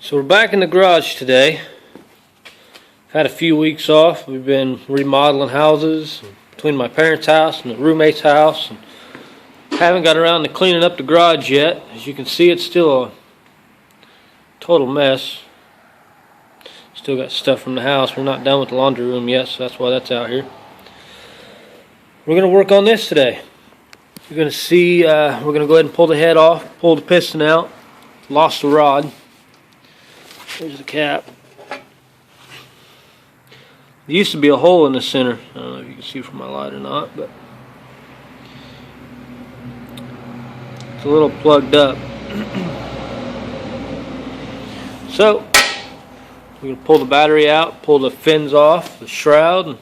So we're back in the garage today. Had a few weeks off. We've been remodeling houses between my parents' house and the roommate's house. And haven't got around to cleaning up the garage yet. As you can see, it's still a total mess. Still got stuff from the house. We're not done with the laundry room yet, so that's why that's out here. We're going to work on this today. You're going to see, we're going to go ahead and pull the head off, pull the piston out. Lost the rod. There's the cap. There used to be a hole in the center. I don't know if you can see from my light or not, but it's a little plugged up. So we're going to pull the battery out, pull the fins off, the shroud, and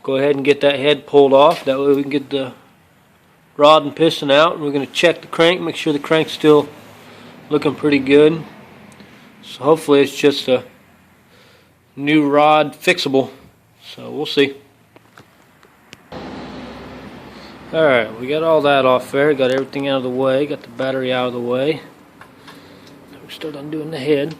go ahead and get that head pulled off. That way we can get the rod and piston out. And we're going to check the crank, make sure the crank's still looking pretty good. So hopefully it's just a new rod fixable. So we'll see. Alright, we got all that off there. Got everything out of the way. Got the battery out of the way. We start undoing the head.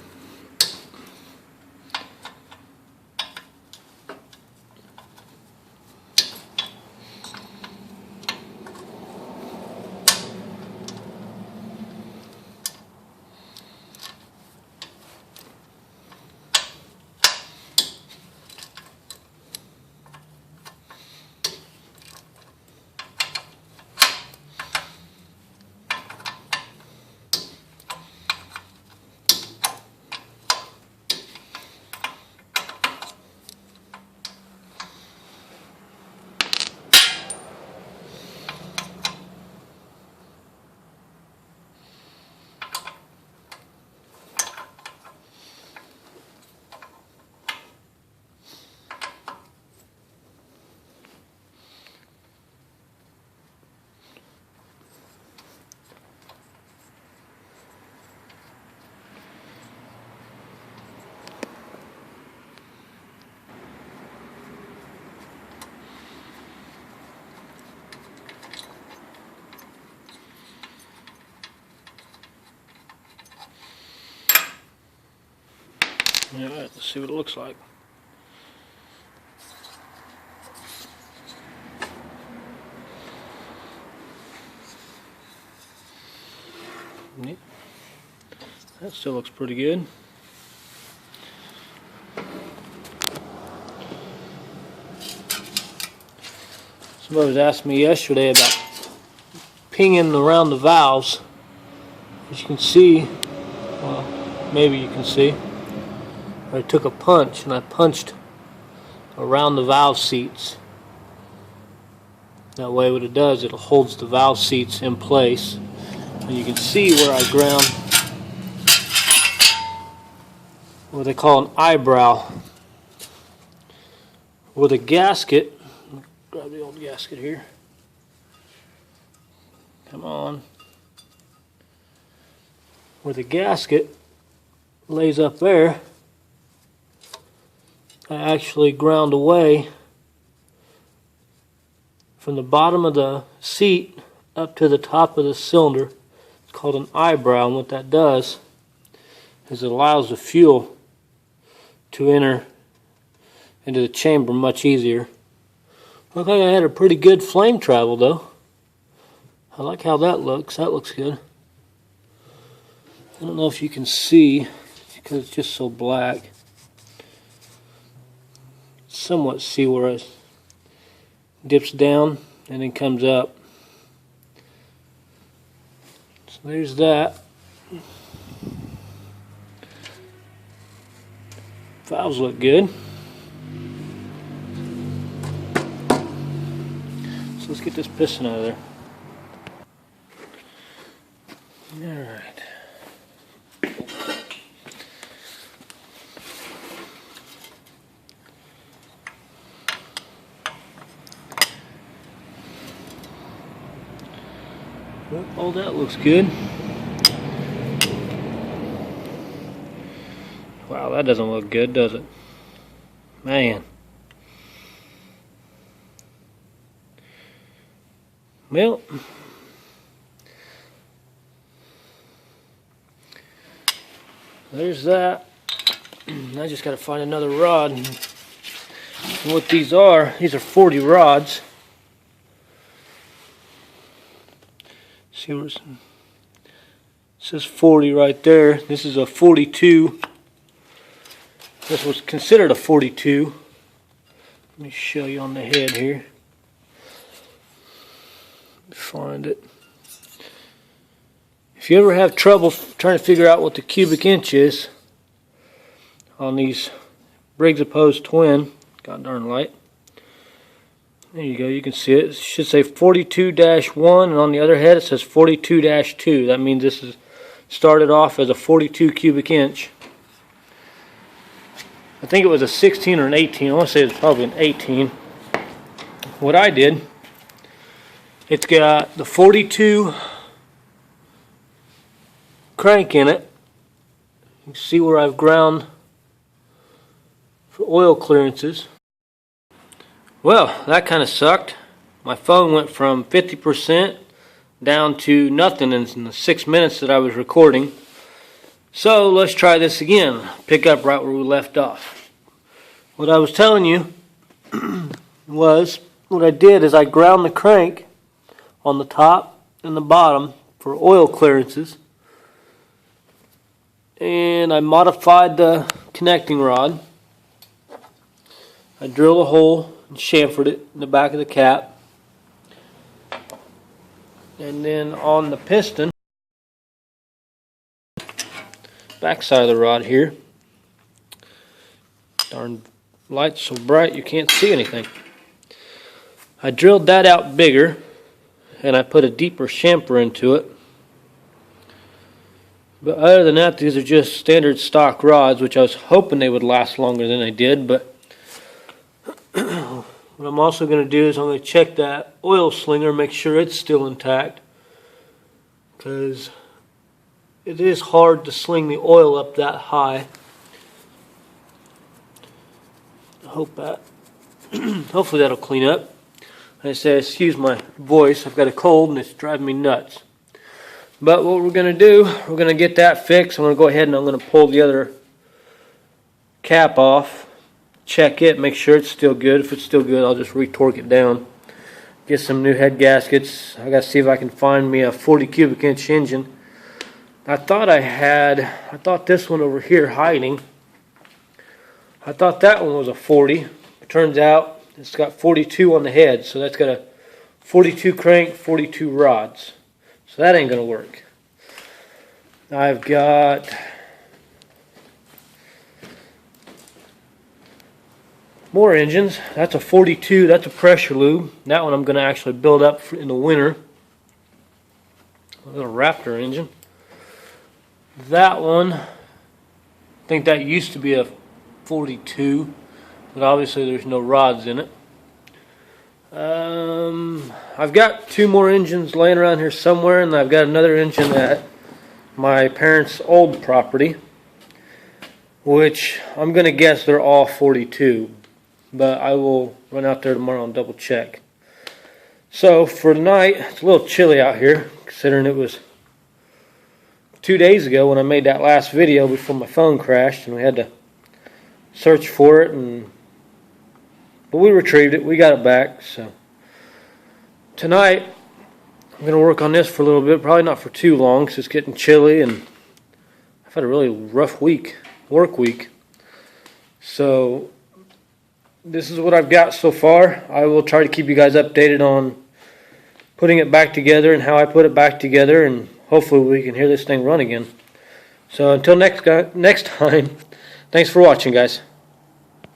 Alright, let's see what it looks like. Yeah. That still looks pretty good. Somebody was asking me yesterday about pinging around the valves. As you can see, well, maybe you can see, I took a punch and I punched around the valve seats. That way what it does, it holds the valve seats in place. And you can see where I ground what they call an eyebrow. With a gasket, grab the old gasket here. Come on. Where the gasket lays up there, I actually ground away from the bottom of the seat up to the top of the cylinder. It's called an eyebrow, and what that does is it allows the fuel to enter into the chamber much easier. Looked like I had a pretty good flame travel though. I like how that looks. That looks good. I don't know if you can see because it's just so black. Somewhat see where it dips down and then comes up. So there's that. Valves look good. So let's get this piston out of there. Alright. Well, all that looks good. Wow, that doesn't look good, does it? Man. Well, There's that. I just got to find another rod. And what these are 40 rods. See where it says 40 right there. This is a 42. This was considered a 42. Let me show you on the head here. Find it. If you ever have trouble trying to figure out what the cubic inch is on these Briggs Opposed Twin, god darn light. There you go, you can see it. It should say 42-1, and on the other head it says 42-2. That means this is started off as a 42 cubic inch. I think it was a 16 or an 18. I want to say it's probably an 18. What I did, it's got the 42 crank in it. You can see where I've ground for oil clearances. Well, that kind of sucked. My phone went from 50% down to nothing in the 6 minutes that I was recording. So let's try this again. Pick up right where we left off. What I was telling you was, what I did is I ground the crank on the top and the bottom for oil clearances. And I modified the connecting rod. I drilled a hole and chamfered it in the back of the cap. And then on the piston, back side of the rod here, darn light's so bright you can't see anything. I drilled that out bigger and I put a deeper chamfer into it. But other than that, these are just standard stock rods, which I was hoping they would last longer than they did. But what I'm also going to do is I'm going to check that oil slinger, make sure it's still intact, because it is hard to sling the oil up that high. I hope that hopefully that'll clean up. Like I say, excuse my voice, I've got a cold and it's driving me nuts. But what we're going to do, we're going to get that fixed. I'm going to go ahead and I'm going to pull the other cap off, check it, make sure it's still good. If it's still good, I'll just retorque it down. Get some new head gaskets. I got to see if I can find me a 40 cubic inch engine. I thought this one over here hiding. I thought that one was a 40. It turns out it's got 42 on the head, so that's got a 42 crank, 42 rods. So that ain't going to work. I've got more engines. That's a 42. That's a pressure lube. That one I'm going to actually build up in the winter. A little Raptor engine. That one, I think that used to be a 42, but obviously there's no rods in it. I've got two more engines laying around here somewhere, and I've got another engine at my parents' old property, which I'm going to guess they're all 42, but I will run out there tomorrow and double check. So for tonight, it's a little chilly out here, considering it was 2 days ago when I made that last video before my phone crashed and we had to search for it, but we retrieved it, we got it back. So tonight I'm going to work on this for a little bit, probably not for too long because it's getting chilly and I've had a really rough work week. So this is what I've got so far. I will try to keep you guys updated on putting it back together and how I put it back together, and hopefully we can hear this thing run again. So until next time, thanks for watching, guys.